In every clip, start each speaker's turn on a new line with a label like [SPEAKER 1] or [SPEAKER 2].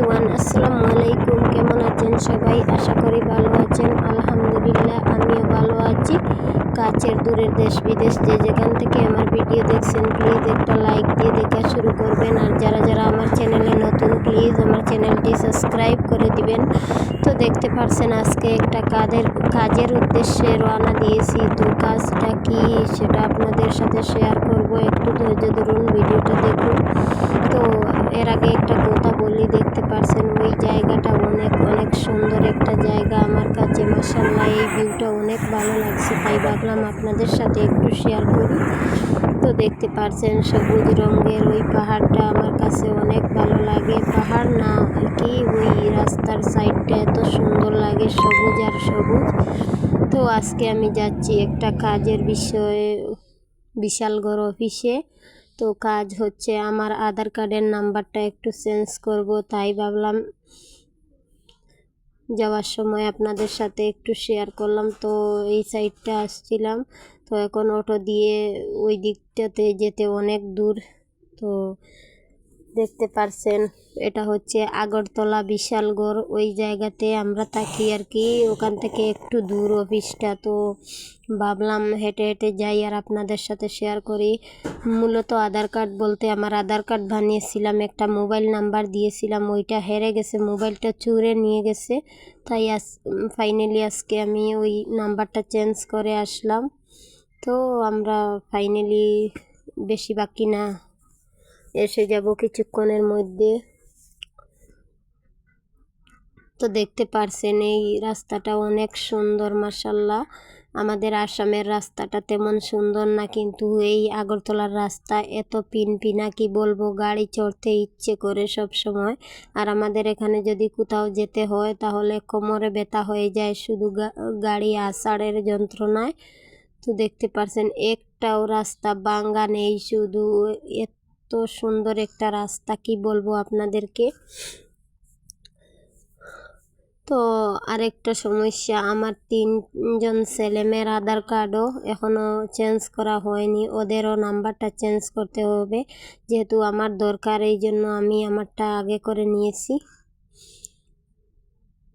[SPEAKER 1] Everyone, আসসালামু আলাইকুম। কেমন আছেন সবাই? আশা করি ভালো আছেন। আলহামদুলিল্লাহ, আমিও ভালো আছি। কাছের দূরের দেশ বিদেশ যে যেখান থেকে আমার ভিডিও দেখছেন, প্লিজ একটা লাইক দিয়ে দেখা শুরু করবেন। আর যারা যারা আমার চ্যানেলে নতুন, প্লিজ আমার চ্যানেলটি সাবস্ক্রাইব করে দিবেন। তো দেখতে পারছেন আজকে একটা কাজের উদ্দেশ্যে রওনা দিয়েছি। তো কাজটা কি সেটা আপনাদের সাথে শেয়ার করব। একটু ধৈর্য ধরুন, ভিডিওটা দেখুন। তো এর আগে একটা কথা বলি, দেখতে পারছেন ওই জায়গাটা অনেক অনেক সুন্দর একটা জায়গা আমার কাছে। মাশাআল্লাহ, এই ভিউটা অনেক ভালো লাগছে, তাই ভাবলাম আপনাদের সাথে একটু শেয়ার করি। তো দেখতে পারছেন সবুজ রঙের ওই পাহাড়টা আমার কাছে অনেক ভালো লাগে। পাহাড় না কি, ওই রাস্তার সাইডটা এত সুন্দর লাগে, সবুজ আর সবুজ। তো আজকে আমি যাচ্ছি একটা কাজের বিষয়ে বিশালগড় অফিসে। তো কাজ হচ্ছে আমার আধার কার্ডের নাম্বারটা একটু চেঞ্জ করব, তাই ভাবলাম যাওয়ার সময় আপনাদের সাথে একটু শেয়ার করলাম। তো এই সাইডটা আসছিলাম, তো এখন অটো দিয়ে ওই দিকটাতে যেতে অনেক দূর। তো দেখতে পারছেন এটা হচ্ছে আগরতলা বিশালগড়, ওই জায়গাতে আমরা থাকি আর কি। ওখান থেকে একটু দূর অফিসটা, তো ভাবলাম হেঁটে হেঁটে যাই আর আপনাদের সাথে শেয়ার করি। মূলত আধার কার্ড বলতে আমার আধার কার্ড বানিয়েছিলাম, একটা মোবাইল নাম্বার দিয়েছিলাম, ওইটা হেরে গেছে, মোবাইলটা চুরে নিয়ে গেছে। তাই ফাইনালি আজকে আমি ওই নাম্বারটা চেঞ্জ করে আসলাম। তো আমরা ফাইনালি বেশি বাকি না, এসে যাব কিছুক্ষণের মধ্যে। তো দেখতে পারছেন এই রাস্তাটা অনেক সুন্দর, মাশাআল্লাহ। আমাদের আসামের রাস্তাটা তেমন সুন্দর না, কিন্তু এই আগরতলার রাস্তা এত পিনপিনা, কি বলবো, গাড়ি চড়তে ইচ্ছে করে সব সময়। আর আমাদের এখানে যদি কোথাও যেতে হয় তাহলে কোমরে ব্যথা হয়ে যায় শুধু গাড়ি আষাঢ়ের যন্ত্রণায়। তো দেখতে পারছেন একটাও রাস্তা ভাঙা নেই, শুধু এত সুন্দর একটা রাস্তা, কি বলবো আপনাদেরকে। তো আরেকটা সমস্যা, আমার 3জন ছেলেমেয়ের আধার কার্ডও এখনও চেঞ্জ করা হয়নি, ওদেরও নাম্বারটা চেঞ্জ করতে হবে, যেহেতু আমার দরকার, এই জন্য আমি আমারটা আগে করে নিয়েছি।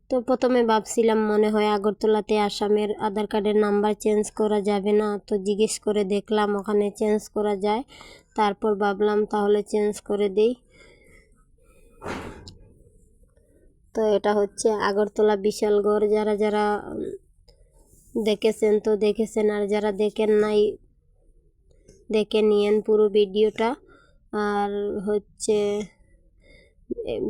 [SPEAKER 1] তো প্রথমে ভাবছিলাম মনে হয় আগরতলাতে আসামের আধার কার্ডের নাম্বার চেঞ্জ করা যাবে না, তো জিজ্ঞেস করে দেখলাম ওখানে চেঞ্জ করা যায়। তারপর ভাবলাম তাহলে চেঞ্জ করে দেই। তো এটা হচ্ছে আগরতলা বিশালগড়। যারা যারা দেখেছেন তো দেখেছেন, আর যারা দেখেন নাই দেখে নিয়েন পুরো ভিডিওটা। আর হচ্ছে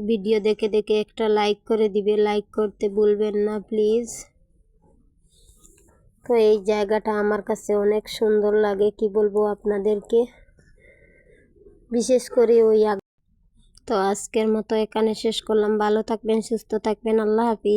[SPEAKER 1] ভিডিও দেখে দেখে একটা লাইক করে দিবে, লাইক করতে ভুলবেন না প্লিজ। তো এই জায়গাটা আমার কাছে অনেক সুন্দর লাগে, কি বলবো আপনাদেরকে, বিশেষ করে ওই। তো আজকের মতো এখানে শেষ করলাম। ভালো থাকবেন, সুস্থ থাকবেন, আল্লাহ হাফিজ।